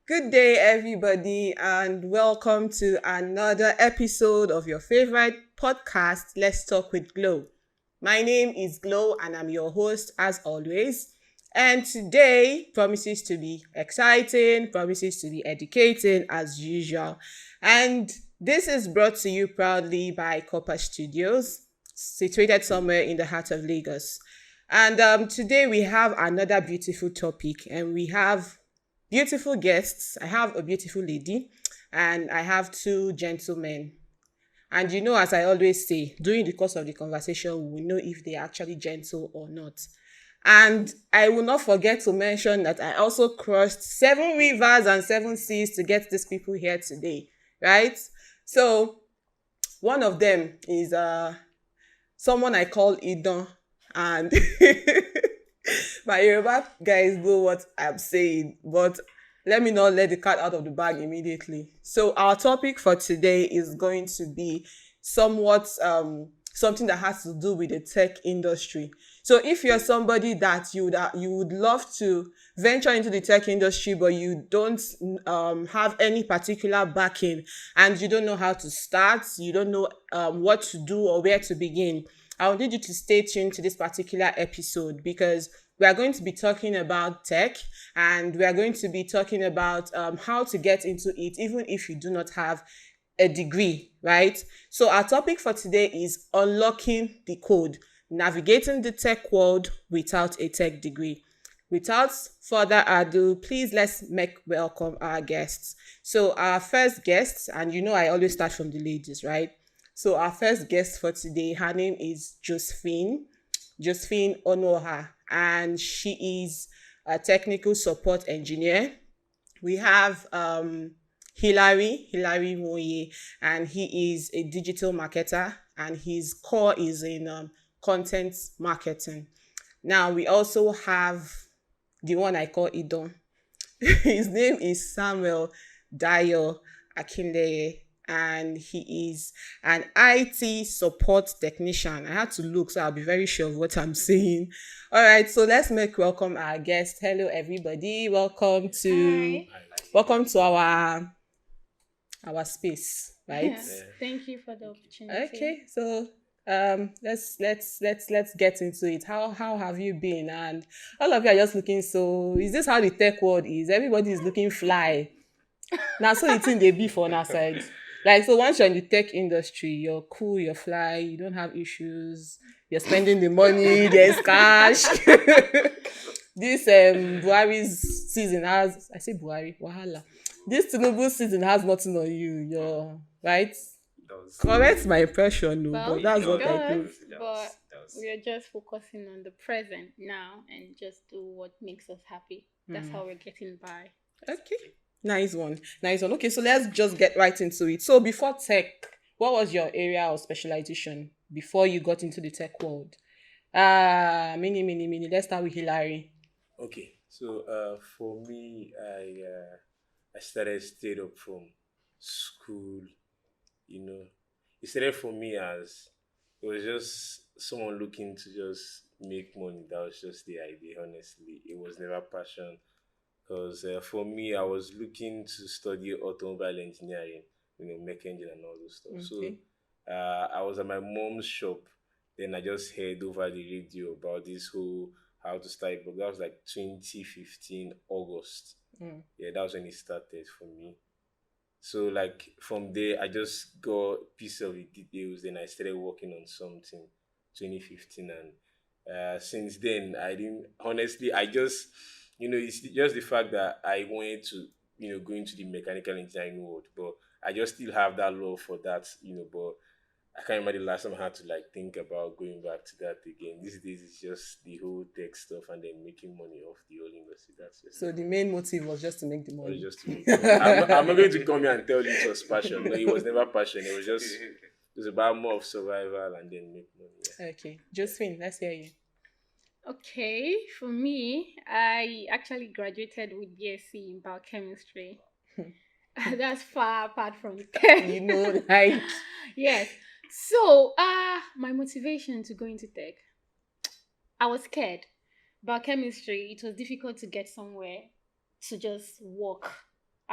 Good day, everybody, and welcome to another episode of your favorite podcast, Let's Talk with Glow. My name is Glow, and I'm your host as always. And today promises to be exciting, promises to be educating as usual. And this is brought to you proudly by Corper Studios, situated somewhere in the heart of Lagos. And today we have another beautiful topic, and we have beautiful guests. I have a beautiful lady and I have two gentlemen. And as I always say, during the course of the conversation, we will know if they're actually gentle or not. And I will not forget to mention that I also crossed 7 rivers and 7 seas to get these people here today, right? So one of them is someone I call Idon, and my Yoruba guys know what I'm saying, but let me not let the cat out of the bag immediately. So our topic for today is going to be somewhat something that has to do with the tech industry. So if you're somebody that you would love to venture into the tech industry, but you don't have any particular backing and you don't know how to start, you don't know what to do or where to begin, I will need you to stay tuned to this particular episode because we are going to be talking about tech and we are going to be talking about how to get into it even if you do not have a degree, right? So our topic for today is unlocking the code, navigating the tech world without a tech degree. Without further ado, please let's make welcome our guests. So our first guest, and I always start from the ladies, right? So our first guest for today, her name is Josephine Onoha, and she is a technical support engineer. We have Hilary Moye, and he is a digital marketer, and his core is in content marketing. Now we also have the one I call Idon. His name is Samuel Dayo Akindeye, and he is an IT support technician. I had to look, so I'll be very sure of what I'm saying. All right, so let's make welcome our guest. Hello, everybody. Hi. Welcome to our space, right? Thank you for the opportunity. Okay, so let's get into it. How have you been? And all of you are just looking so. Is this how the tech world is? Everybody is looking fly. Now, so the thing they be for on our side. Like, so once you're in the tech industry, you're cool, you're fly, you don't have issues, you're spending the money, there's cash. This Buhari's season has, I say Buhari, Wahala. This Tinubu season has nothing on you, you're right. Correct my impression, no, Well, but that's it what I does, think. but we are just focusing on the present now and just do what makes us happy. That's how we're getting by. Okay. Nice one. Okay, so let's just get right into it. So before tech, what was your area of specialization before you got into the tech world? Mini. Let's start with Hilary. Okay, so for me, I started straight up from school. You know, it started for me as it was just someone looking to just make money. That was just the idea. Honestly, it was never passion. Because for me, I was looking to study automobile engineering, mech engine and all those stuff. So Okay. I was at my mom's shop. Then I just heard over the radio about this whole how to start. But that was like 2015 August. Mm. Yeah, that was when it started for me. So like from there, I just got piece of the details. Then I started working on something, 2015, and since then I didn't. Honestly, I just it's just the fact that I wanted to go into the mechanical engineering world, but I just still have that love for that. But I can't remember the last time I had to like think about going back to that again. These days it's just the whole tech stuff and then making money off the whole industry. That's just So it. the main motive was just to make the Or money. just to make money. I'm not going to come here and tell you it was passion. No, it was never passion. It was just it was about more of survival and then make money. Yeah. Okay, Josephine, let's hear you. Okay, for me, I actually graduated with BSc in biochemistry. That's far apart from tech. Like Yes. So, my motivation to go into tech, I was scared. Biochemistry, it was difficult to get somewhere to just work.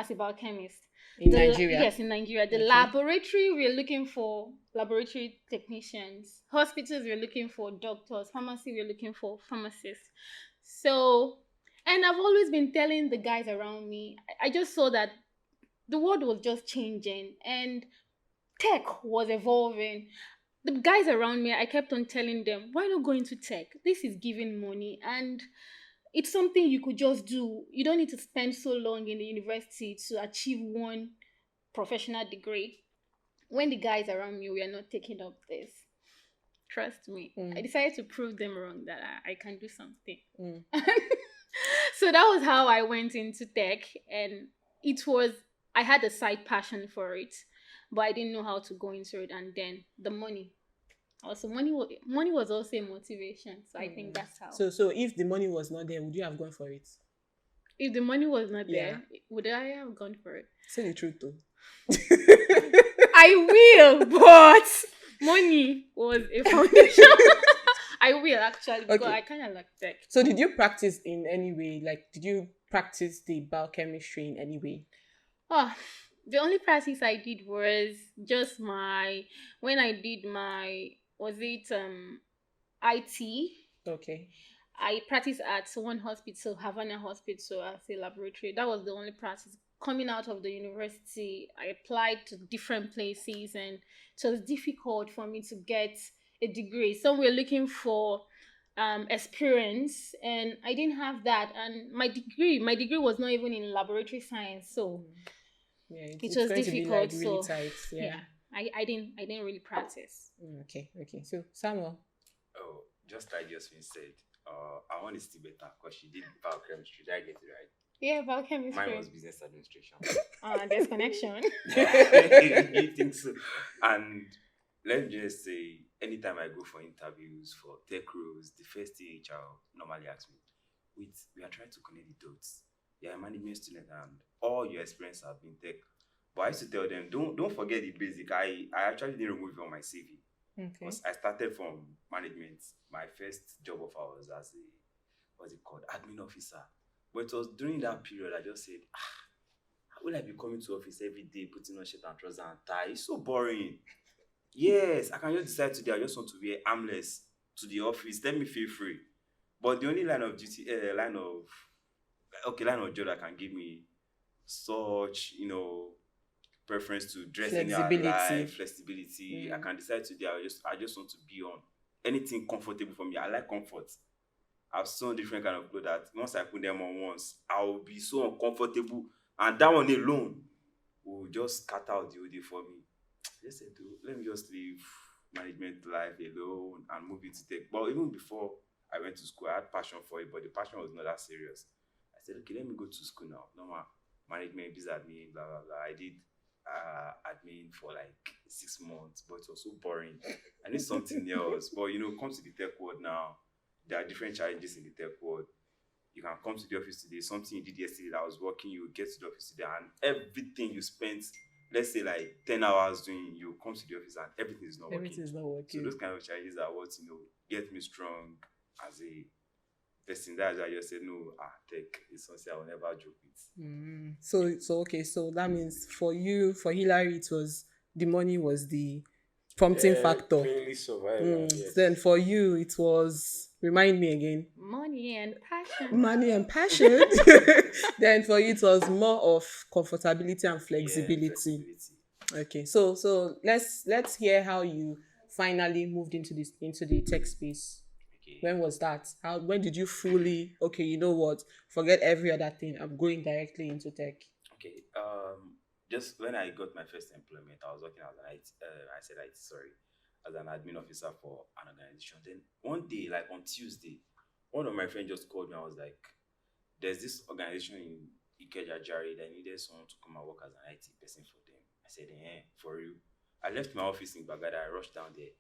as a biochemist. In Nigeria? Yes, in Nigeria. The Okay. laboratory, we're looking for laboratory technicians. Hospitals, we're looking for doctors. Pharmacy, we're looking for pharmacists. So, and I've always been telling the guys around me, I just saw that the world was just changing and tech was evolving. The guys around me, I kept on telling them, why not go into tech? This is giving money and it's something you could just do. You don't need to spend so long in the university to achieve one professional degree. When the guys around me were not taking up this, trust me, I decided to prove them wrong that I can do something. So that was how I went into tech, and I had a side passion for it, but I didn't know how to go into it. And then the money. Also, money was also a motivation. So I think that's how. So if the money was not there, would you have gone for it? If the money was not there, would I have gone for it? Say the truth though. I will, but money was a foundation. I will actually, because I kind of like tech. So did you practice in any way? Like, did you practice the biochemistry in any way? The only practice I did was just when I did was it IT? Okay. I practiced at one hospital, Havana Hospital, as a laboratory. That was the only practice. Coming out of the university, I applied to different places, and it was difficult for me to get a degree. Some were looking for experience, and I didn't have that. And my degree was not even in laboratory science, so it was difficult. To be like really tight. I didn't really practice. Okay. So Samuel. Oh, just like Jasmine said, I want to still better because she did biochemistry. Did I get it right? Yeah, biochemistry. Mine was business administration. There's connection. You think so? And let me just say, anytime I go for interviews for tech roles, the first thing HR normally asks me, we are trying to connect the dots. You're a management student and all your experience have been tech. But I used to tell them, don't forget the basic. I actually didn't remove it on my CV. Okay. I started from management. My first job offer was as admin officer. But it was during that period I just said, how will I be coming to office every day, putting on shirt and trousers and tie? It's so boring. Yes, I can just decide today I just want to wear armless to the office. Let me feel free. But the only line of job that can give me such, preference to dress any flexibility. I can decide today I just want to be on anything comfortable for me. I like comfort. I've sewn different kind of clothes that once I put them on once, I will be so uncomfortable, and that one alone will just cut out the whole day for me. Just said, let me just leave management life alone and move into tech. But even before I went to school, I had passion for it, but the passion was not that serious. I said, okay, let me go to school now. Normal management, business admin, blah, blah, blah. I did admin for like 6 months, but it was so boring. I need something else. But come to the tech world now. There are different challenges in the tech world. You can come to the office today, something you did yesterday that was working, you get to the office today, and everything you spent, let's say like 10 hours doing, you come to the office and everything is not working. So those kind of challenges are what get me strong as a person. That's why I just said no. Tech is something I will never joke with. So that means for Hillary, it was the money was the prompting factor. Clearly survival. Yes. Then for you, it was, remind me again. Money and passion. Then for you, it was more of comfortability and flexibility. Okay, so let's hear how you finally moved into the tech space. Okay. When was that? When did you fully, okay, you know what? Forget every other thing. I'm going directly into tech. Okay. Just when I got my first employment, I was working as an admin officer for an organization. Then one day, like on Tuesday, one of my friends just called me. I was like, there's this organization in Ikeja Jari that needed someone to come and work as an IT person for them. I said, for you. I left my office in Bagada. I rushed down there.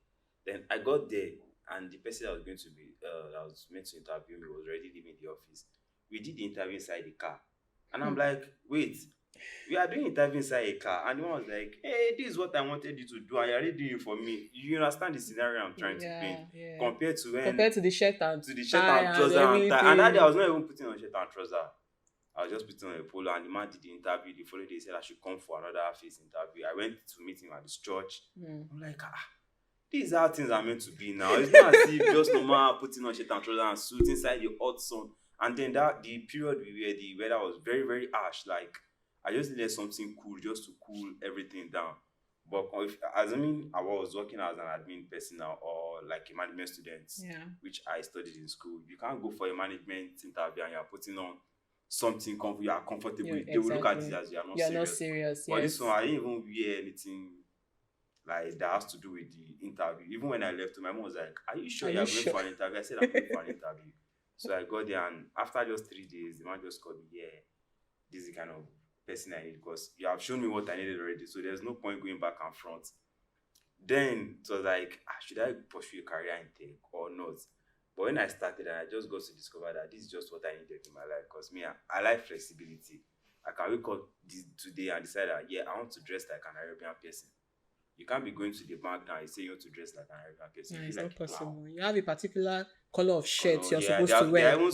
Then I got there, and the person that was meant to interview me was already leaving the office. We did the interview inside the car. And I'm like, wait, we are doing interview inside a car, and the one was like, hey, this is what I wanted you to do, and you're already doing it for me. You understand the scenario I'm trying to paint? Yeah. Compared to the shirt and trouser and tie. And that day I was not even putting on shirt and trouser. I was just putting on a polo, and the man did the interview. The following day, he said I should come for another face interview. I went to meet him at his church. I'm like, these are how things are meant to be now. It's not as if just normal putting on shirt and trousers and suit inside the hot sun. And then the period where the weather was very, very harsh. Like, I just needed something cool just to cool everything down. But assuming I was working as an admin person now, or like a management student, which I studied in school, you can't go for a management interview and you're putting on something you are comfortable with. They will look at it as you are not serious. But this one, I didn't even wear anything like that has to do with the interview. Even when I left, my mom was like, "Are you sure you're going for an interview?" I said, "I'm going for an interview." So I got there, and after just 3 days, the man just called me. Yeah, this is the kind of person I need, because you have shown me what I needed already. So there's no point going back and front. Then it was like, should I pursue a career in tech or not? But when I started, I just got to discover that this is just what I needed in my life. Because me, I like flexibility. I can wake up today and decide that, I want to dress like an Arabian person. You can't be going to the bank now and say you want to dress like an Arabian person. No, it's like, not possible. Wow. You have a particular color of shirt you're supposed to wear. There are even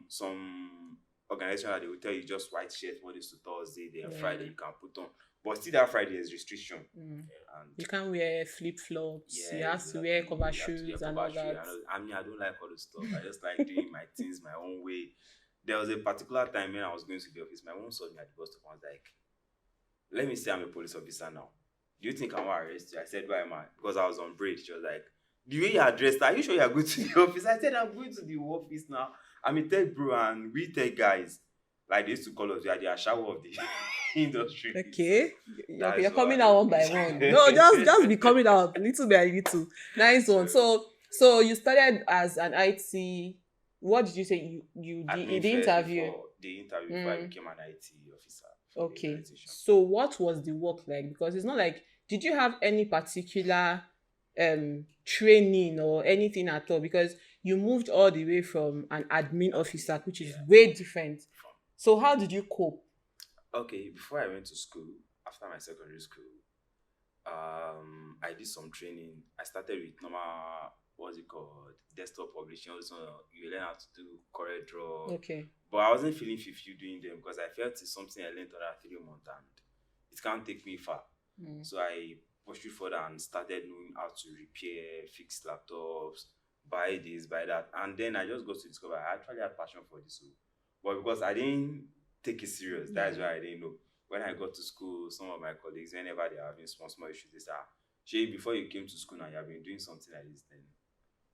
some organization that they will tell you just white shirt Mondays to Thursday, then Friday you can put on. But still that Friday is restriction. And you can't wear flip-flops. You have to wear cover shoes and all that. I mean, I don't like all this stuff. I just like doing my things my own way. There was a particular time when I was going to the office. My mom saw me at the bus stop and was like, let me say I'm a police officer now. Do you think I want to arrest you? I said, why am I? Because I was on break. She was like, the way you are dressed, are you sure you are going to the office? I said, I'm going to the office now. I'm a tech bro, and we tech guys, like they used to call us, we are the shower of the industry. Okay. You're coming out one by one. No, just be coming out little by little. Nice one. So you started as an IT. What did you say? You did the interview? The interview before I became an IT officer. Okay. So what was the work like? Because it's not like, did you have any particular training or anything at all? Because you moved all the way from an admin officer, which is way different. So how did you cope? Okay, before I went to school, after my secondary school, I did some training. I started with normal, what's it called, desktop publishing. Also, you learn how to do CorelDRAW. Okay. But I wasn't feeling fulfilled doing them because I felt it's something I learned over 3 months and it can't take me far. So I pursued further and started knowing how to repair, fix laptops, buy this, buy that. And then I just got to discover I actually had passion for this. But because I didn't take it serious, that's why I didn't know. When I got to school, some of my colleagues, whenever they are having small issues, they say, Shay, before you came to school now, you have been doing something like this. Then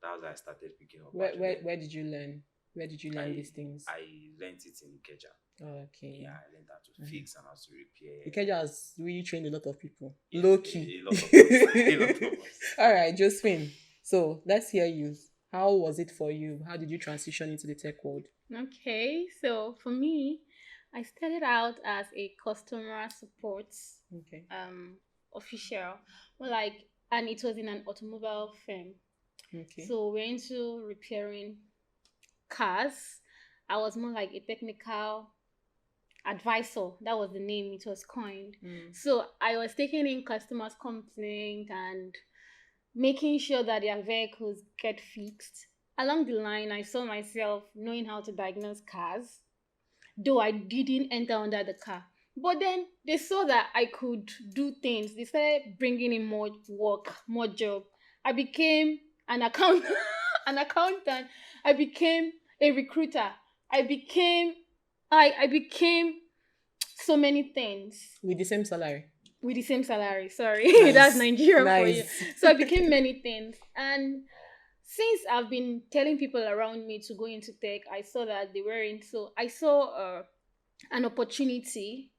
that was how I started picking up. Where did you learn? Where did you learn these things? I learned it in Ikeja. Oh, okay. Yeah, I learned how to fix and how to repair. Ikeja has really trained a lot of people. Yes, low key. A lot of us. All right, Josephine. So let's hear you. How was it for you? How did you transition into the tech world? Okay, so for me, I started out as a customer support official. And it was in an automobile firm. Okay. So we're into repairing cars. I was more like a technical advisor. That was the name it was coined. So I was taking in customers' complaints and making sure that their vehicles get fixed. Along the line, I saw myself knowing how to diagnose cars, though I didn't enter under the car. But then they saw that I could do things. They started bringing in more work, more job. I became an accountant. I became a recruiter. I became so many things. With the same salary? With the same salary, sorry. Nice. That's Nigeria for you. So I became many things. And since I've been telling people around me to go into tech, I saw that they weren't. So I saw an opportunity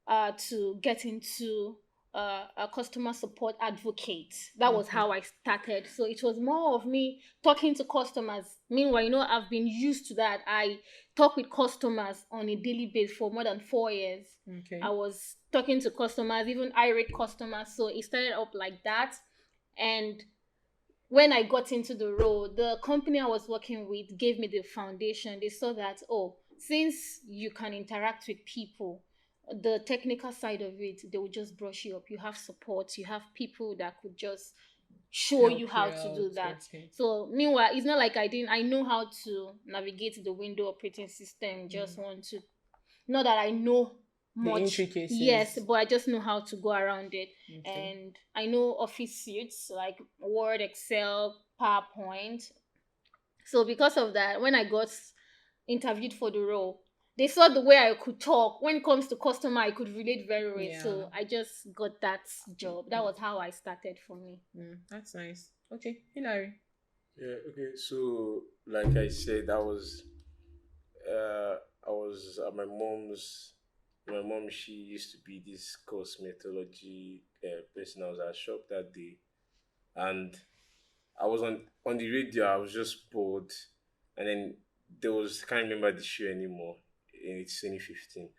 to get into a customer support advocate. That was how I started. So it was more of me talking to customers. Meanwhile, I've been used to that. I talk with customers on a daily basis for more than 4 years. Okay. I was talking to customers, even irate customers. So it started up like that. And when I got into the role, the company I was working with gave me the foundation. They saw that, since you can interact with people, the technical side of it, they will just brush you up. You have support. You have people that could just show you how to do that. Okay. So meanwhile, it's not like I know how to navigate the window operating system. Just want to Not that I know The much, intricacies. yes, but I just know how to go around it. Okay. And I know office suites like Word, Excel, PowerPoint. So because of that, when I got interviewed for the role, they saw the way I could talk. When it comes to customer, I could relate very well. Yeah. So I just got that job. That was how I started for me. That's nice. Okay, Hilary. Yeah, okay. So, like I said, I was at my mom's. My mom, she used to be this cosmetology person. I was at shop that day, and I was on the radio. I was just bored, and then there was I can't remember the show anymore. In it's 2015.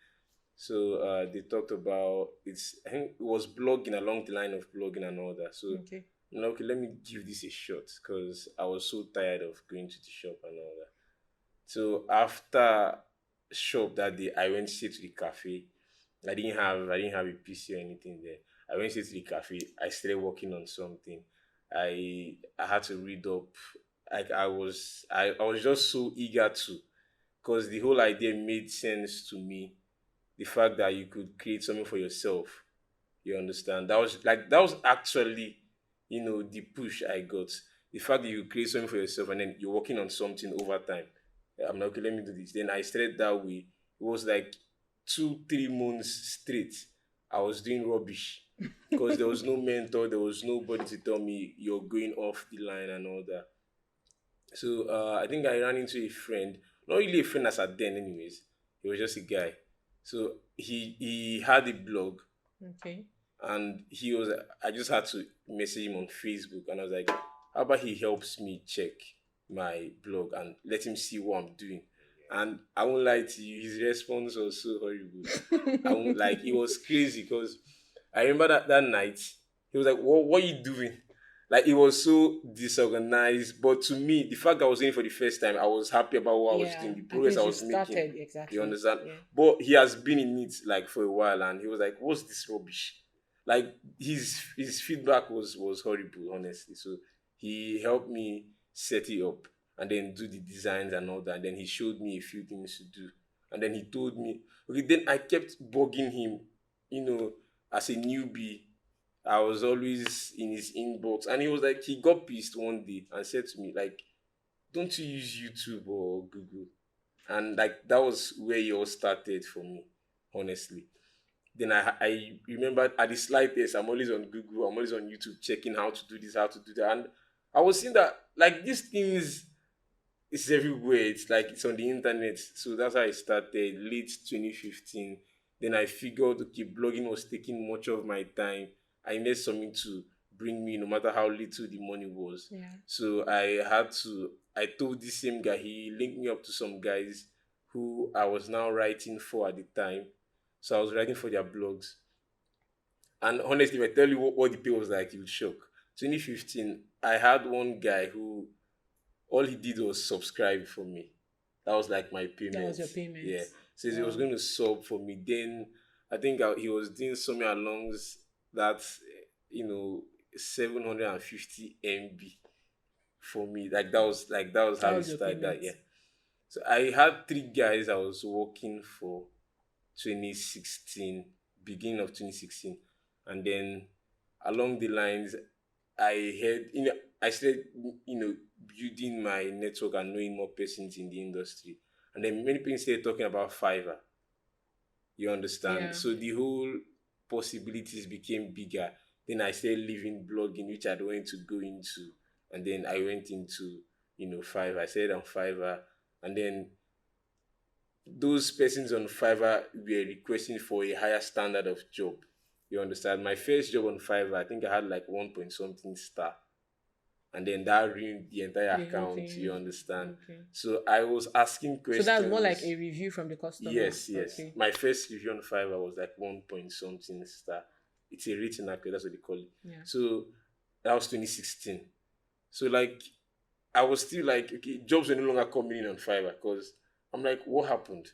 So they talked about it's. I think it was blogging along the line of blogging and all that. So Okay. I'm like, okay, let me give this a shot because I was so tired of going to the shop and all that. So after shop that day, I went straight to the cafe. I didn't have a PC or anything there. I went straight to the cafe. I started working on something. I had to read up. I was just so eager to, because the whole idea made sense to me. The fact that you could create something for yourself. You understand? That was actually, the push I got. The fact that you create something for yourself and then you're working on something over time. I'm like, okay, let me do this. Then I started that way. It was like 2, 3 months straight. I was doing rubbish because there was no mentor, there was nobody to tell me you're going off the line and all that. So I think I ran into a friend, not really a friend as at then, anyways. He was just a guy. So he had a blog, Okay. and I just had to message him on Facebook, and I was like, how about he helps me check my blog and let him see what I'm doing. And I won't lie to you, his response was so horrible. I won't, like, it was crazy because I remember that night he was like, what are you doing? Like, it was so disorganized, but to me, the fact that I was doing it for the first time, I was happy about what I was doing, the At progress least I you was making. started, exactly. You understand? Yeah. But he has been in it like for a while, and he was like, "What's this rubbish?" Like, his feedback was horrible, honestly. So he helped me set it up and then do the designs and all that. And then he showed me a few things to do, and then he told me, okay. Then I kept bugging him, as a newbie. I was always in his inbox, and he was like, he got pissed one day and said to me, like, "Don't you use YouTube or Google?" And like that was where it all started for me, honestly. Then I remember at the slightest, I'm always on Google, I'm always on YouTube checking how to do this, how to do that. And I was seeing that like these things is everywhere. It's like it's on the internet. So that's how I started late 2015. Then I figured, okay, blogging was taking much of my time. I needed something to bring me, no matter how little the money was. Yeah. So I told this same guy, he linked me up to some guys who I was now writing for at the time. So I was writing for their blogs. And honestly, if I tell you what the pay was like, you would shock. 2015, I had one guy who all he did was subscribe for me. That was like my payment. That was your payment. Yeah. So he was going to sub for me. Then I think he was doing something along that, 750 MB for me. That was how That he was your started that. payment. Yeah. So I had 3 guys I was working for 2016, beginning of 2016. And then along the lines, I heard, I started, building my network and knowing more persons in the industry. And then many people started talking about Fiverr. You understand? Yeah. So the whole possibilities became bigger. Then I started leaving blogging, which I don't want to go into. And then I went into, Fiverr. I started on Fiverr. And then those persons on Fiverr were requesting for a higher standard of job. You understand? My first job on Fiverr, I think I had like 1 point something star. And then that ruined the entire account. Okay. You understand? Okay. So I was asking So questions. that's more like a review from the customer. Yes. Okay. My first review on Fiverr was like 1 point something star. It's a rating actor, that's what they call it. Yeah. So that was 2016. So like I was still like, okay, jobs were no longer coming in on Fiverr because I'm like, what happened?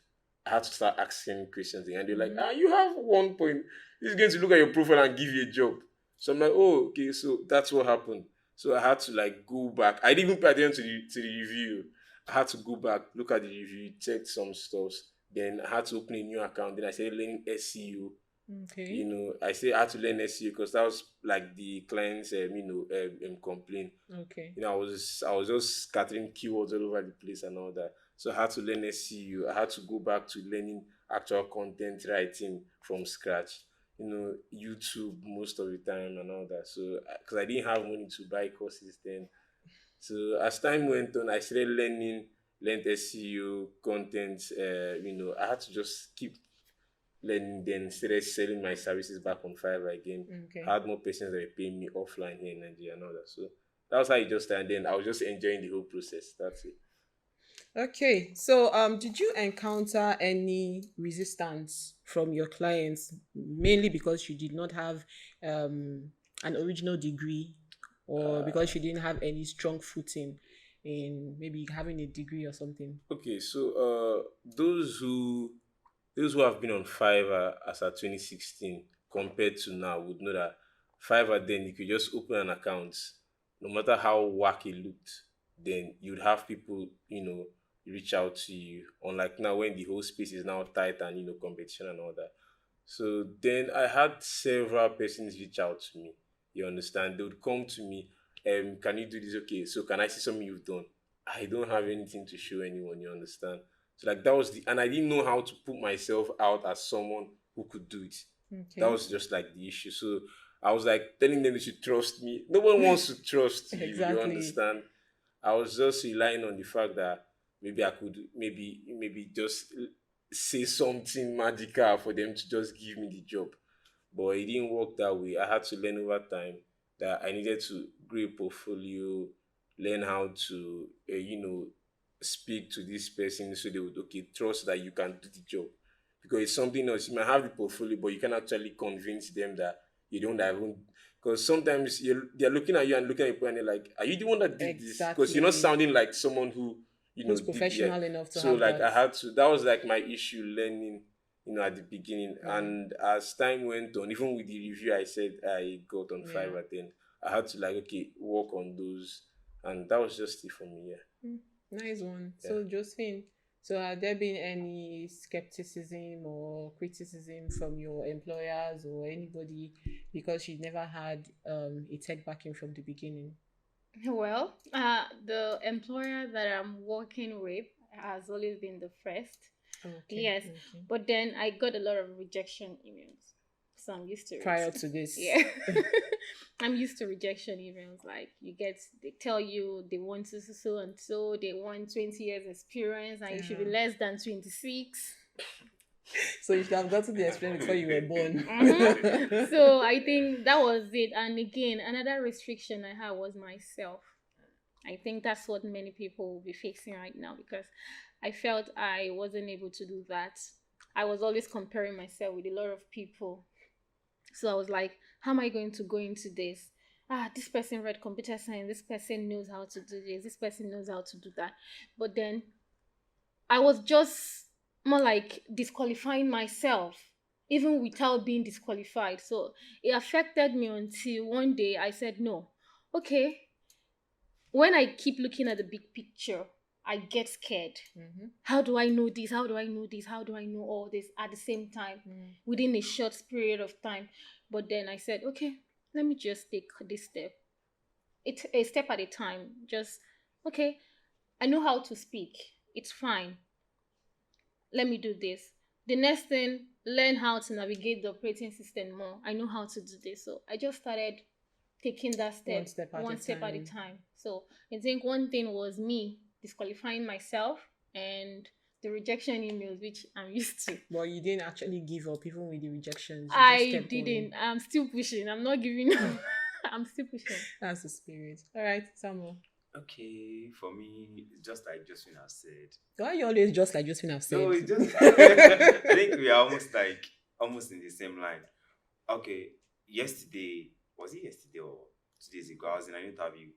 I had to start asking questions and they're like, you have 1 point. He's going to look at your profile and give you a job. So I'm like, oh, okay, so that's what happened. So I had to like go back. I didn't even pay attention to the review. I had to go back, look at the review, check some stuff, Then I had to open a new account. Then I started learning SEO. Okay. I say I had to learn SEO because that was like the clients, complaint. Okay. I was just scattering keywords all over the place and all that. So I had to learn SEO. I had to go back to learning actual content writing from scratch. YouTube most of the time and all that. So because I didn't have money to buy courses then. So as time went on, I started learned SEO content. I had to just keep learning. Then started selling my services back on Fiverr again. Okay. I had more patients that were paying me offline here in Nigeria and all that. So that was how it just started. And then I was just enjoying the whole process. That's it. Okay. So did you encounter any resistance from your clients, mainly because you did not have an original degree, or because you didn't have any strong footing in maybe having a degree or something? Okay, so those who have been on Fiverr as at 2016 compared to now would know that Fiverr then you could just open an account, no matter how wacky it looked, then you'd have people, reach out to you. Unlike now when the whole space is now tight and competition and all that. So then I had several persons reach out to me. You understand? They would come to me, can you do this? Okay, so can I see something you've done? I don't have anything to show anyone, you understand? So like that was and I didn't know how to put myself out as someone who could do it. That Okay. was just like the issue. So I was like telling them they should trust me. No one wants to trust you, you Exactly. understand? I was just relying on the fact that maybe I could maybe just say something magical for them to just give me the job. But it didn't work that way. I had to learn over time that I needed to grow a portfolio, learn how to, speak to this person so they would, okay, trust that you can do the job. Because it's something else. You might have the portfolio, but you can actually convince them that you don't even. Because sometimes they're looking at you and looking at you and they're like, are you the one that did this? Because you're not Exactly. sounding like someone who, Who's did it. professional enough to So have like that? I had to, that was like my issue learning at the beginning. Yeah. And as time went on, even with the review I said I got on Yeah. Fiverr, then I had to like, okay, work on those. And that was just it for me, yeah. Nice one. Yeah. So Josephine, so have there been any skepticism or criticism from your employers or anybody because you never had a tech backing from the beginning? Well, the employer that I'm working with has always been the first. Okay. Yes, Okay. but then I got a lot of rejection emails, so I'm used to it. Prior to this. Yeah. I'm used to rejection emails. Like they tell you they want to so and so, they want 20 years experience, and you should be less than 26. So you should have gotten the experience before you were born. So I think that was it. And again, another restriction I had was myself. I think that's what many people will be facing right now, because I felt I wasn't able to do that. I was always comparing myself with a lot of people. So I was like, how am I going to go into this? This person read computer science, this person knows how to do this person knows how to do that. But then I was just more like disqualifying myself, even without being disqualified. So it affected me until one day I said, no, okay, when I keep looking at the big picture, I get scared. How do I know this? How do I know this? How do I know all this at the same time within a short period of time? But then I said, okay, let me just take this step. It's a step at a time. Just, okay, I know how to speak. It's fine. Let me do this. The next thing, learn how to navigate the operating system more. I know how to do this. So I just started taking that step one step at a time. So I think one thing was me disqualifying myself and the rejection emails, which I'm used to. But you didn't actually give up even with the rejections. I didn't. Going. I'm still pushing. I'm not giving up. I'm still pushing. That's the spirit. All right, Samuel. Okay, for me, just like Josephine has said. Why are you always just like Josephine have said? No, it's just I think we are almost in the same line. Okay, was it yesterday or 2 days ago? I was in an interview.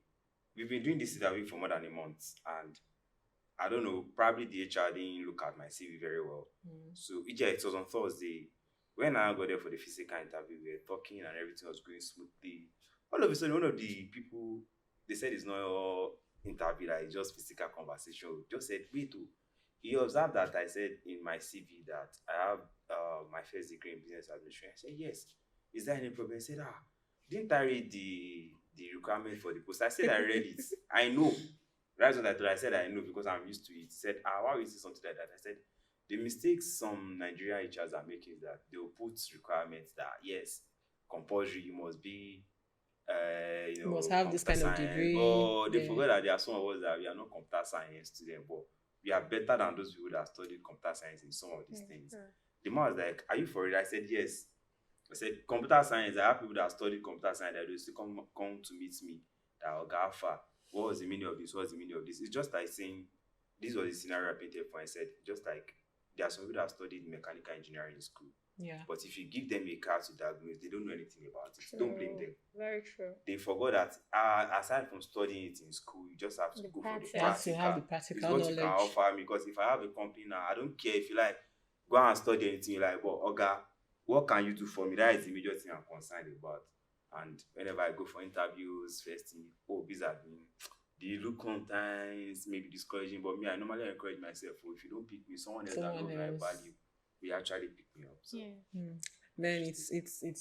We've been doing this interview for more than a month, and I don't know, probably the HR didn't look at my CV very well. So it was on Thursday. When I got there for the physical interview, we were talking and everything was going smoothly. All of a sudden, one of the people, they said it's not interview, like just physical conversation, just said, wait, He observed that I said in my CV that I have my first degree in business administration. I said, yes. Is there any problem? He said, didn't I read the requirement for the post? I said, I read it. I know. That's what I told. I said, I know because I'm used to it. He said, why would you say something like that? I said, the mistakes some Nigerian HRs are making is that they'll put requirements that, yes, compulsory, you must be You must have this kind of science, degree. but they forgot that there are some of us that we are not computer science students, but we are better than those people that studied computer science in some of these things. The man was like, are you for it? I said, yes. I said, computer science, I have people that studied computer science that they still come to meet me. That Gafa, what was the meaning of this? What was the meaning of this? It's just like saying, this was the scenario I painted for. I said, just like there are some people that studied mechanical engineering in school. Yeah. But if you give them a car to diagnose, they don't know anything about it. Don't blame them. Very true. They forgot that aside from studying it in school, you just have to go for the You have practical. to have the practical it's what knowledge. you can offer me, because if I have a company now, I don't care if you like go and study anything. You're like, well, Oga, what can you do for me? That is the major thing I'm concerned about. And whenever I go for interviews, first thing, these are the look sometimes maybe discouraging, but me, I normally encourage myself. If you don't pick me, someone else that knows my value will actually pick me up. So. Man, it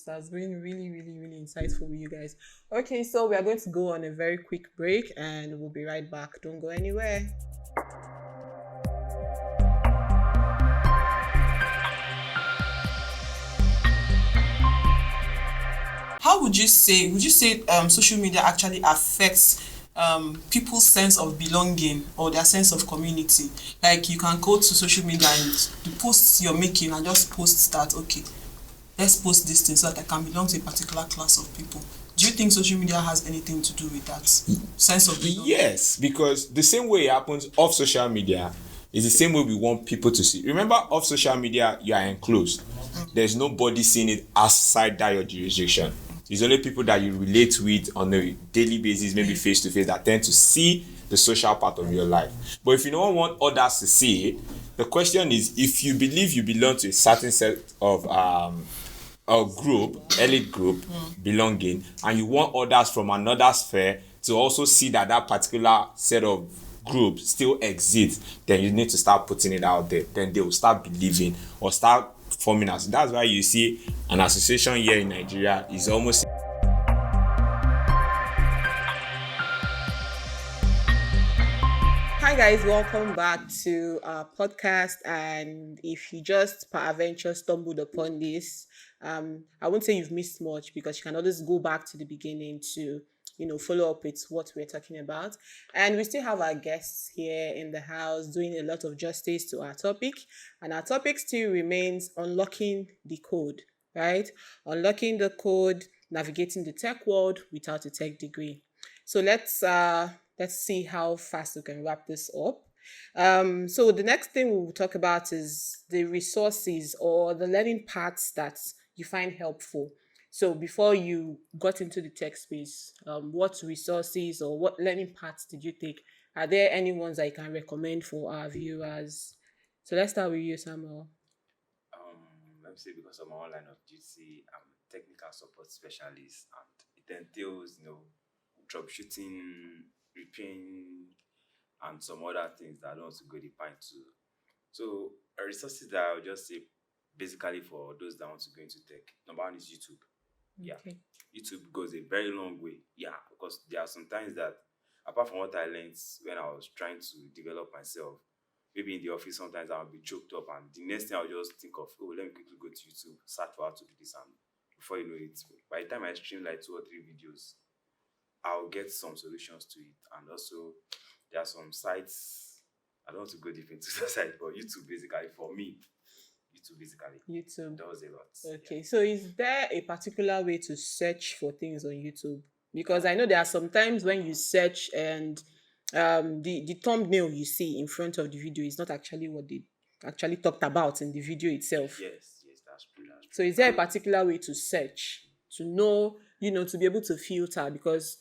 has been really, really, really insightful with you guys. Okay, so we are going to go on a very quick break and we'll be right back. Don't go anywhere. How would you say social media actually affects people's sense of belonging or their sense of community? Like, you can go to social media and the posts you're making and just post that, okay, let's post this thing so that I can belong to a particular class of people. Do you think social media has anything to do with that sense of belonging? Yes, because the same way it happens off social media is the same way we want people to see. Remember, off social media, you are enclosed. There's nobody seeing it outside that your jurisdiction. It's only people that you relate with on a daily basis, maybe face to face, that tend to see the social part of your life. But if you don't want others to see it, the question is, if you believe you belong to a certain set of elite group belonging, and you want others from another sphere to also see that particular set of group still exists, then you need to start putting it out there. Then they will start believing or start forming us. That's why you see an association here in Nigeria is almost. Hi guys, welcome back to our podcast. And if you just peradventure stumbled upon this, I won't say you've missed much, because you can always go back to the beginning to follow up with what we're talking about. And we still have our guests here in the house doing a lot of justice to our topic. And our topic still remains unlocking the code, right? Unlocking the code, navigating the tech world without a tech degree. So let's see how fast we can wrap this up. So the next thing we'll talk about is the resources or the learning paths that you find helpful. So before you got into the tech space, what resources or what learning paths did you take? Are there any ones that you can recommend for our viewers? So let's start with you, Samuel. Let me say, because of my own line of duty, I'm a technical support specialist, and it entails, troubleshooting, repairing, and some other things that I don't want to go deep into. So, resources that I'll just say basically for those that want to go into tech. Number one is YouTube. Yeah, okay. YouTube goes a very long way. Yeah, because there are some times that, apart from what I learned when I was trying to develop myself, maybe in the office sometimes I'll be choked up, and the next thing I'll just think of, let me quickly go to YouTube, search for how to do this, and before you know it, by the time I stream like 2 or 3 videos, I'll get some solutions to it. And also, there are some sites, I don't want to go deep into the site, but YouTube basically, for me, YouTube does a lot. Okay, so is there a particular way to search for things on YouTube? Because I know there are some times when you search and the thumbnail you see in front of the video is not actually what they actually talked about in the video itself. Yes, that's true. So is there a particular way to search, to know, to be able to filter? Because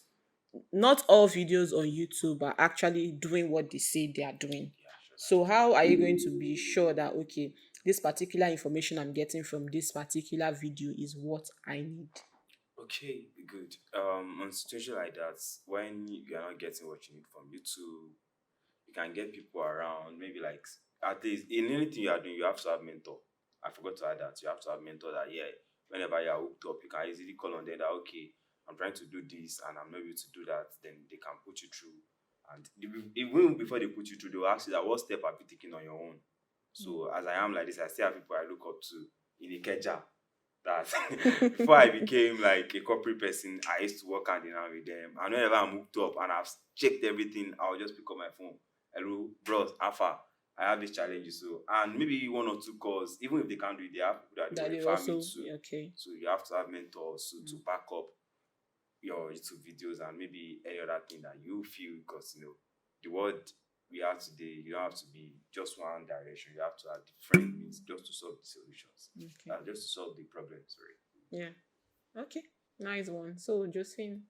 not all videos on YouTube are actually doing what they say they are doing. So how are you going to be sure that, okay, this particular information I'm getting from this particular video is what I need? Okay, good. On a situation like that, when you are not getting what you need from YouTube, you can get people around, maybe like at least in anything you are doing, you have to have mentor. I forgot to add that. You have to have mentor that, yeah, whenever you are hooked up, you can easily call on them that, okay, I'm trying to do this and I'm not able to do that. Then they can put you through. And even before they put you through, they will ask you that what step have you taken on your own. So as I am like this, I still have people I look up to in Ikeja. That before I became like a corporate person, I used to work hand in hand with them. And whenever I'm hooked up and I've checked everything, I'll just pick up my phone. Hello, bros, Alpha, I have these challenges. So, and maybe one or two calls, even if they can't do it, they have people that they refer me to. Okay. So you have to have mentors to back up your YouTube videos and maybe any other thing that you feel, because the world we have today, you don't have to be just one direction. You have to have different means just to solve the solutions. Okay. Just to solve the problem. Sorry. Yeah. Okay. Nice one. So, Josephine.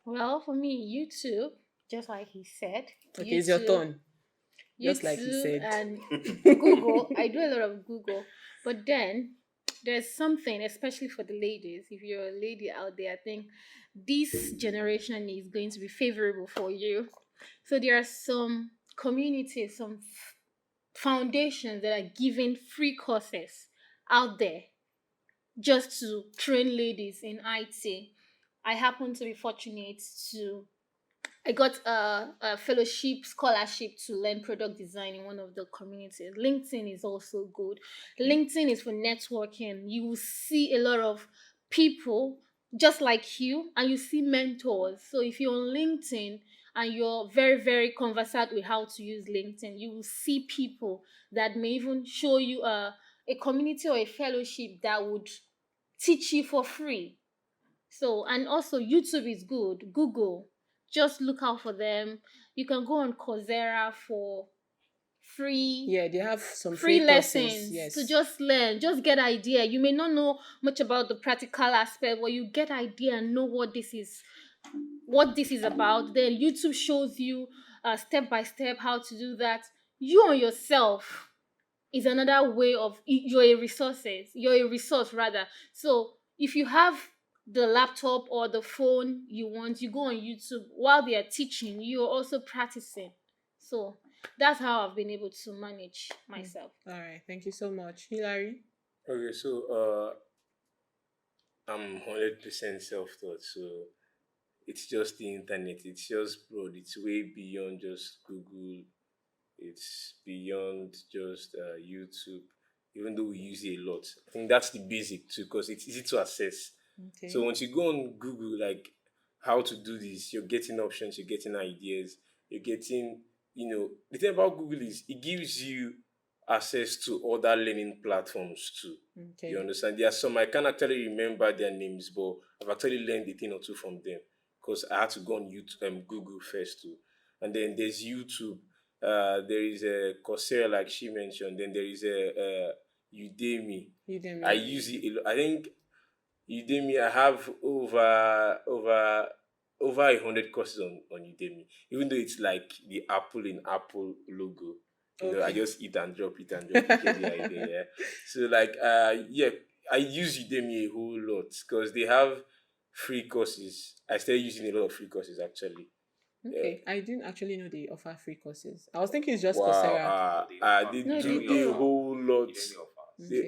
Well, for me, YouTube, just like he said. Okay, YouTube, it's your turn. Just YouTube like he said. And Google. I do a lot of Google. But then there's something, especially for the ladies. If you're a lady out there, I think this generation is going to be favorable for you. So there are some communities, some foundations that are giving free courses out there just to train ladies in IT. I happen to be fortunate to I got a fellowship scholarship to learn product design in one of the communities. LinkedIn is also good. LinkedIn is for networking. You will see a lot of people just like you, and you see mentors. So if you're on LinkedIn and you're very, very conversant with how to use LinkedIn, you will see people that may even show you a community or a fellowship that would teach you for free. So, and also YouTube is good. Google, just look out for them. You can go on Coursera for free. Yeah, they have some free lessons. courses, yes. To just learn, just get idea. You may not know much about the practical aspect, but you get idea and know what this is about. Then YouTube shows you step by step how to do that. You on yourself is another way of you're a resource rather. So if you have the laptop or the phone you want, you go on YouTube while they are teaching, you're also practicing. So that's how I've been able to manage myself. All right, thank you so much. Hilary? Okay, so I'm 100% self-taught, so it's just the internet. It's just broad. It's way beyond just Google. It's beyond just YouTube. Even though we use it a lot, I think that's the basic too, because it's easy to access. Okay. So once you go on Google, like how to do this, you're getting options, you're getting ideas, you're getting, the thing about Google is it gives you access to other learning platforms too. Okay. You understand? There are some I can't actually remember their names, but I've actually learned a thing or two from them because I had to go on YouTube, Google first too, and then there's YouTube. There is a Coursera, like she mentioned. Then there is a Udemy. I use it. I think Udemy. I have over 100 courses on Udemy. Even though it's like the Apple in Apple logo. I just eat and drop. You get the idea. Yeah. So like I use Udemy a whole lot because they have free courses. I started using a lot of free courses actually. Okay, I didn't actually know they offer free courses. I was thinking it's just Coursera. They do a whole lot.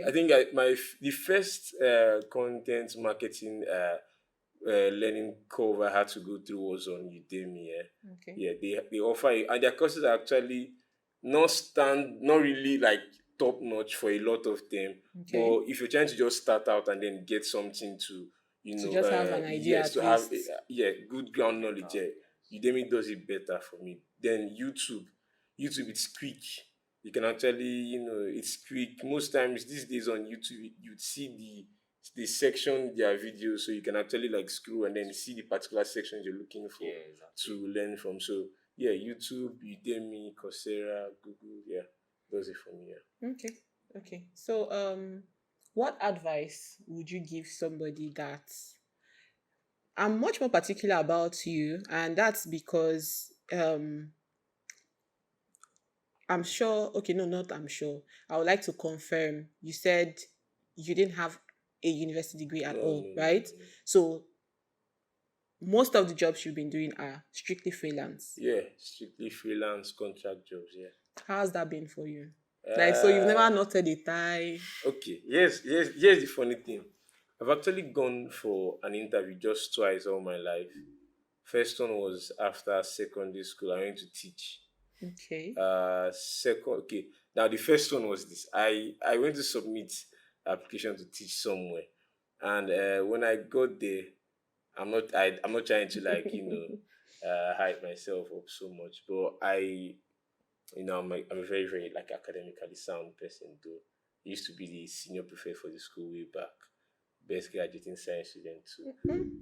I think the first content marketing learning curve I had to go through was on Udemy. Yeah, okay. Yeah, they offer it, and their courses are actually not really like top notch for a lot of them. Okay. But if you're trying to just start out and then get something to just have an idea, yes, to have good ground knowledge. Yeah. Udemy does it better for me. Then YouTube, it's quick. You can actually, it's quick. Most times these days on YouTube, you'd see the section their videos, so you can actually like scroll and then see the particular sections you're looking for to learn from. So yeah, YouTube, Udemy, Coursera, Google, does it for me. Yeah. Okay. So what advice would you give somebody that I'm much more particular about you, and that's because I'm sure, I would like to confirm, you said you didn't have a university degree at all, right? No. So most of the jobs you've been doing are strictly freelance. Yeah, strictly freelance contract jobs, yeah. How's that been for you? Like, so you've Uh, never knotted a tie? okay. Yes. Here's the funny thing. I've actually gone for an interview just twice all my life. First one was after secondary school. I went to teach. Okay. Second, okay. Now the first one was this. I went to submit application to teach somewhere, and when I got there, I'm not trying to like hype myself up so much, but I'm a very very like academically sound person. Though I used to be the senior prefect for the school way back, best graduating science student too.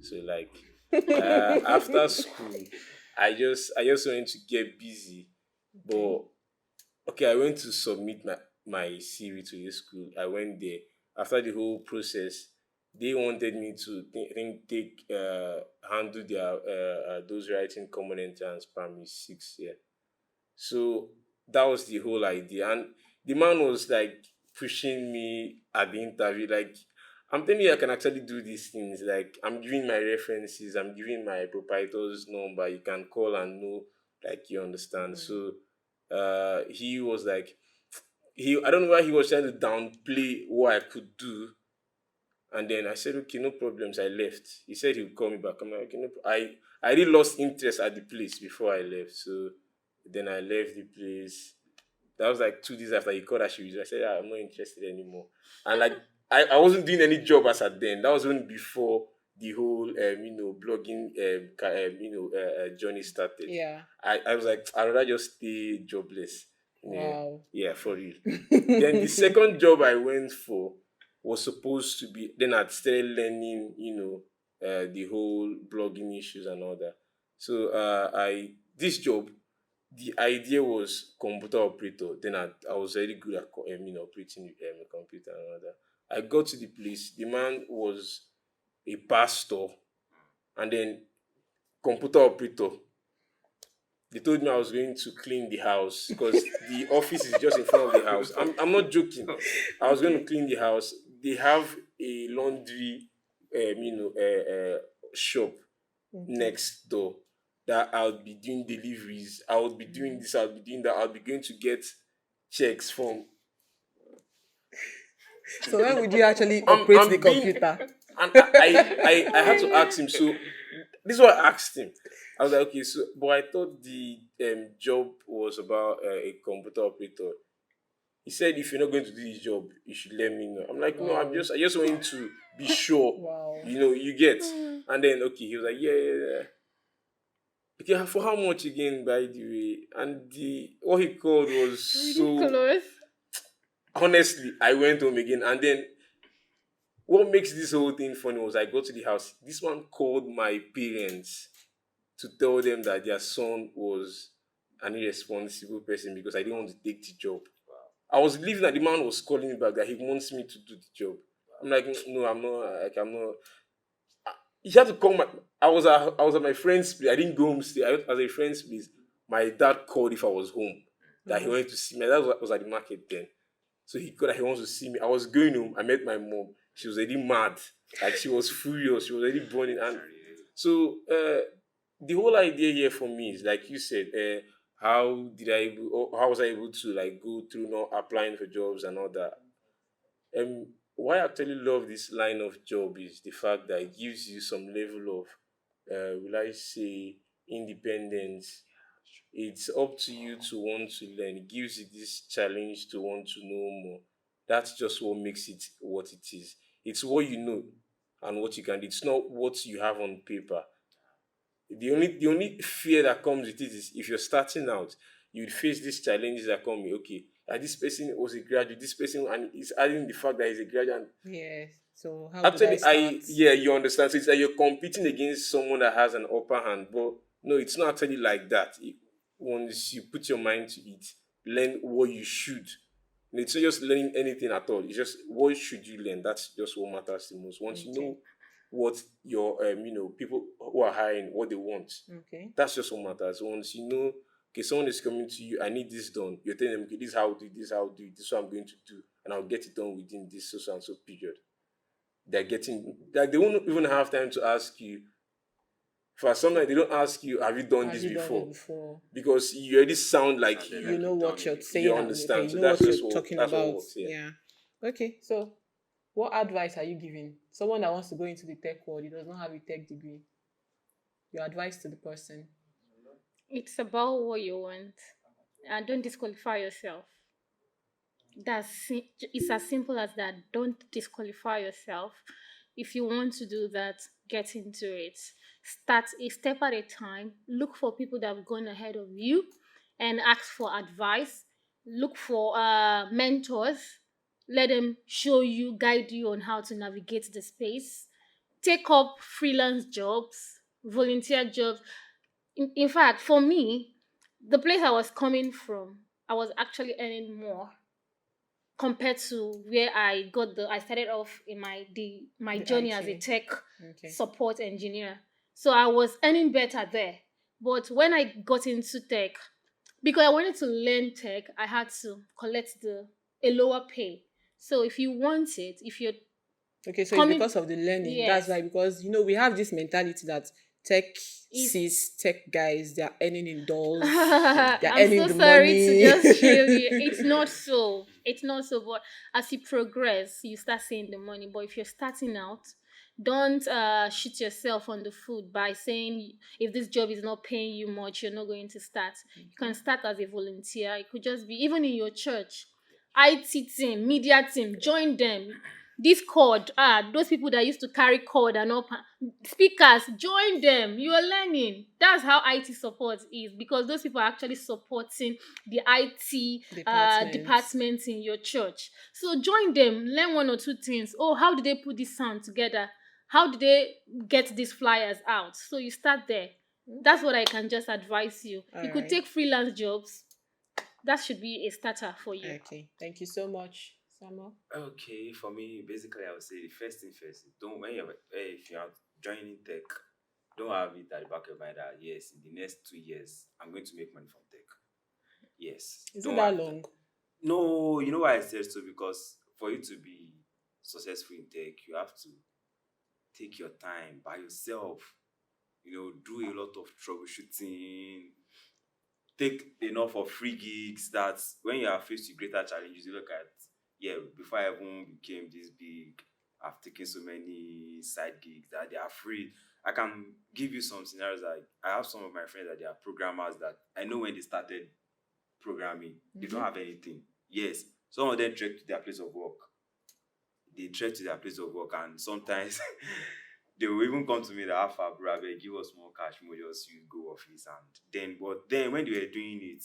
So like after school, I just wanted to get busy, Okay. but okay, I went to submit my CV to this school. I went there. After the whole process, they wanted me to think take handle their those writing common entrance primary six. Yeah. So that was the whole idea. And the man was like pushing me at the interview, like, I'm telling you I can actually do these things. Like, I'm giving my references, I'm giving my proprietor's number, you can call and know, like, you understand. Mm. So he was like, I don't know why he was trying to downplay what I could do. And then I said, okay, no problems. I left. He said he would call me back. I'm like, okay, no, I really lost interest at the place before I left. So then I left the place. That was like 2 days after he called Ashiru. I said, I'm not interested anymore. And like, I wasn't doing any job as at then. That was when before the whole, blogging, journey started. Yeah. I was like, I'd rather just stay jobless. Yeah, Wow. yeah, for real. Then the second job I went for was supposed to be, then I'd started learning, the whole blogging issues and all that. So this job, the idea was computer operator. Then I was very good at operating a computer and all that. I got to the place. The man was a pastor, and then computer operator. They told me I was going to clean the house because the office is just in front of the house. I'm not joking. I was going to Okay. clean the house. They have a laundry, shop Okay. next door that I'll be doing deliveries. I would be doing this. I'll be doing that. I'll be going to get checks from. So when would you actually operate the I'm being, computer? and I had to ask him. So this is what I asked him. I was like, okay, so but I thought the job was about a computer operator. He said, if you're not going to do this job, you should let me know. I'm like, no, Wow. I just want to be sure. Wow. You get. And then okay, he was like, yeah. Okay, for how much again, by the way? And the what he called was so, Ridiculous. honestly, I went home again. And then what makes this whole thing funny was I got to the house. This one called my parents to tell them that their son was an irresponsible person because I didn't want to take the job. I was leaving and the man was calling me back that he wants me to do the job. I'm like, no, I'm not. Like, I'm not. He had to call my. I was at my friend's place. I didn't go home stay. I was at a friend's place. My dad called if I was home that he Mm. wanted to see me. That was at the market then. So he called that he wants to see me. I was going home. I met my mom. She was already mad. Like, she was furious. She was already burning. And so the whole idea here for me is like you said. How was I able to like go through not applying for jobs and all that? Why I actually love this line of job is the fact that it gives you some level of, will I say, independence. It's up to you to want to learn. It gives you this challenge to want to know more. That's just what makes it what it is. It's what you know and what you can do. It's not what you have on paper. The only fear that comes with it is if you're starting out, you'd face these challenges that come with, okay, this person was a graduate, this person, and it's adding the fact that he's a graduate. Yes. So how would I Actually, start? yeah, you understand. So it's like you're competing against someone that has an upper hand, but no, it's not actually like that. Once you put your mind to it, learn what you should. And it's not just learning anything at all. It's just what should you learn. That's just what matters the most. Once you Okay. know what your people who are hiring what they want, Okay. that's just what matters. Once you know, okay, someone is coming to you, I need this done. You're telling them, okay, this is how I do it, this is how I do it, this is what I'm going to do, and I'll get it done within this so and so period. They're getting like they won't even have time to ask you For some, like, they don't ask you, have you done Have this you done it before? before? Because you already sound like Sounded You like know you've what done you're it before. saying you and okay, understand. you So know that's what you're just what talking that's what about. works here. Yeah. Okay, so what advice are you giving? Someone that wants to go into the tech world, he does not have a tech degree. Your advice to the person. It's about what you want, and don't disqualify yourself. It's as simple as that. Don't disqualify yourself. If you want to do that, get into it. Start a step at a time. Look for people that have gone ahead of you and ask for advice. Look for mentors. Let them show you, guide you on how to navigate the space. Take up freelance jobs, volunteer jobs. In fact, for me, the place I was coming from, I was actually earning more compared to where I started off in my The journey as a IT. tech Okay. support engineer. So I was earning better there. But when I got into tech, because I wanted to learn tech, I had to collect the a lower pay. So if you want it, if you're Okay, so it's coming, because of the learning. That's yes, why, because we have this mentality that tech if cis, tech guys, they're earning in dollars, they're I'm earning so the sorry to money. just share you. It's not so. It's not so. But as you progress, you start seeing the money. But if you're starting out, don't shoot yourself on the foot by saying if this job is not paying you much, you're not going to start. You can start as a volunteer. It could just be even in your church, IT team, media team. Join them. Discord, those people that used to carry cord and up speakers, join them. You are learning. That's how IT support is, because those people are actually supporting the IT Departments. departments in your church. So join them, learn one or two things. Oh, how did they put this sound together? How did they get these flyers out? So you start there. That's what I can just advise you. All You could right. take freelance jobs. That should be a starter for you. Okay. Thank you so much, Samuel. Okay, for me, basically, I would say the first thing first. Don't when you if you are joining tech, don't have it at the back of your mind that yes, in the next 2 years, I'm going to make money from tech. Yes, Is it don't that have long? No, you know why I said so, because for you to be successful in tech, you have to take your time by yourself. Do a lot of troubleshooting. Take enough of free gigs that when you are faced with greater challenges, you look at, yeah, before I even became this big, I've taken so many side gigs that they are free. I can give you some scenarios. Like, I have some of my friends that they are programmers that I know when they started programming, they don't have anything. Yes, some of them trek to their place of work. They trek to their place of work, and sometimes they will even come to me that half our bro, abeg, give us more cash, we just use go office. And then when they were doing it,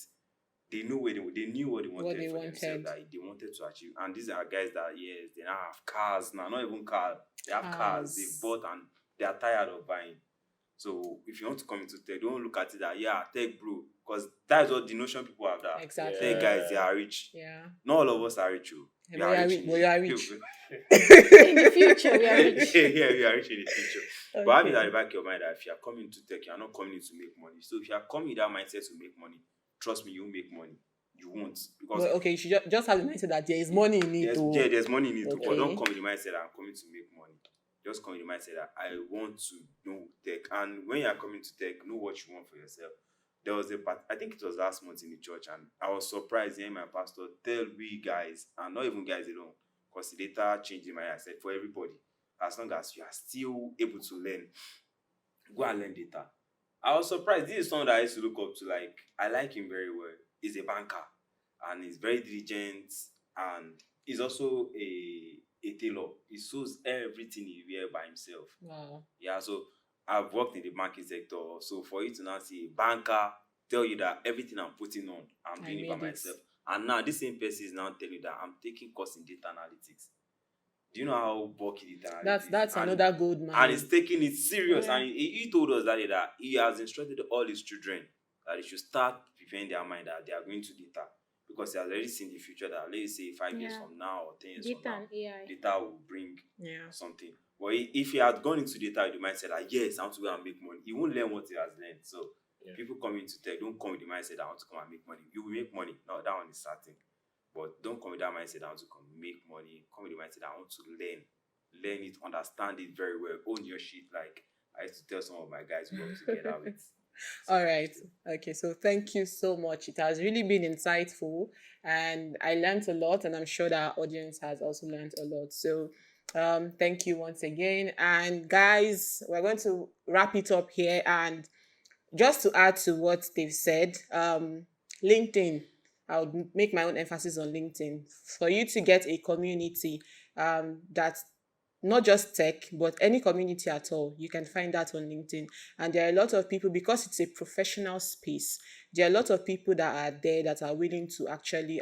they knew they knew what they wanted What they for themselves, wanted. that they wanted to achieve. And these are guys that, yes, they now have cars now, not even cars, they have cars they Cars. bought and they are tired of buying. So if you want to come into tech, don't look at it that, yeah, tech bro, because that's what the notion people have, that Exactly. tech guys, they are rich. Yeah. Not all of us are rich. We are rich. We are rich. In the future, we are rich. Yeah, we are rich in the future. But have it at Okay. the back of your mind that if you are coming to tech, you are not coming in to make money. So if you are coming with that mindset to make money, trust me, you will make money. You won't, because But okay, you should just have the mindset that there is money in it. there's money in it. But don't Okay. come with the mindset that I'm coming to make money. Just come with the mindset that I want to know tech. And when you are coming to tech, know what you want for yourself. There was a part, I think it was last month in the church, and I was surprised hearing my pastor tell we guys, and not even guys alone, because the data changed in my I said for everybody, as long as you are still able to learn, go and learn data. I was surprised. This is someone that I used to look up to. Like, I like him very well. He's a banker, and he's very diligent, and he's also a tailor. He sews everything he wears by himself. Wow. Yeah, so I've worked in the banking sector. So for you to now see a banker tell you that everything I'm putting on, I'm doing it by made it. myself. And now this same person is now telling you that I'm taking course in data analytics. Do you know how bulky data analytics is? That's another gold mine. And he's taking it serious. Yeah. And he told us that he has instructed all his children that they should start preparing their mind that they are going to data. Because he has already seen the future that, let's say, 5 years from now or 10 years Data from now, and AI. data will bring Yeah. something. But if he had gone into data with the mindset that, yes, I want to go and make money, he won't learn what he has learned. So people come into tech, don't come with the mindset that I want to come and make money. You will make money. No, that one is certain. But don't come with that mindset that I want to come make money. Come with the mindset that I want to learn it, understand it very well, own your shit. Like, I used to tell some of my guys we work together with. All right. Okay. So thank you so much. It has really been insightful, and I learned a lot, and I'm sure that our audience has also learned a lot. So, thank you once again. And guys, we're going to wrap it up here. And just to add to what they've said, LinkedIn, I would make my own emphasis on LinkedIn for you to get a community that not just tech, but any community at all. You can find that on LinkedIn. And there are a lot of people, because it's a professional space, there are a lot of people that are there that are willing to actually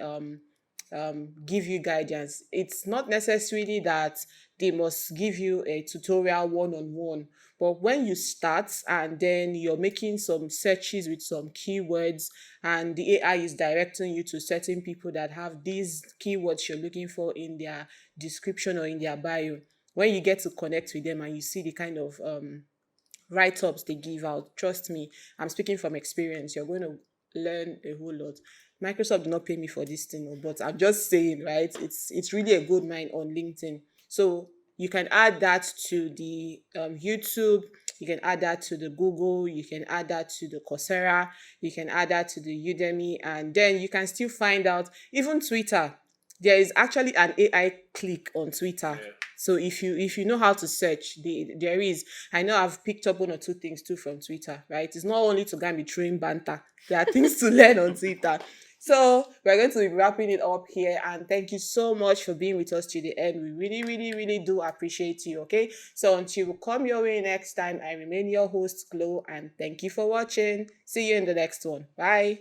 give you guidance. It's not necessarily that they must give you a tutorial one on one, but when you start and then you're making some searches with some keywords, and the AI is directing you to certain people that have these keywords you're looking for in their description or in their bio, when you get to connect with them and you see the kind of write-ups they give out, trust me, I'm speaking from experience, you're going to learn a whole lot. Microsoft did not pay me for this thing, but I'm just saying, right? It's really a good mine on LinkedIn. So you can add that to the YouTube, you can add that to the Google, you can add that to the Coursera, you can add that to the Udemy, and then you can still find out even Twitter. There is actually an AI click on Twitter. Yeah. So if you know how to search, there is. I know I've picked up one or two things too from Twitter, right? It's not only to go and be throwing banter. There are things to learn on Twitter. So we're going to be wrapping it up here, and thank you so much for being with us to the end. We really, really, really do appreciate you. Okay. So until we come your way next time, I remain your host, Glow, and thank you for watching. See you in the next one. Bye.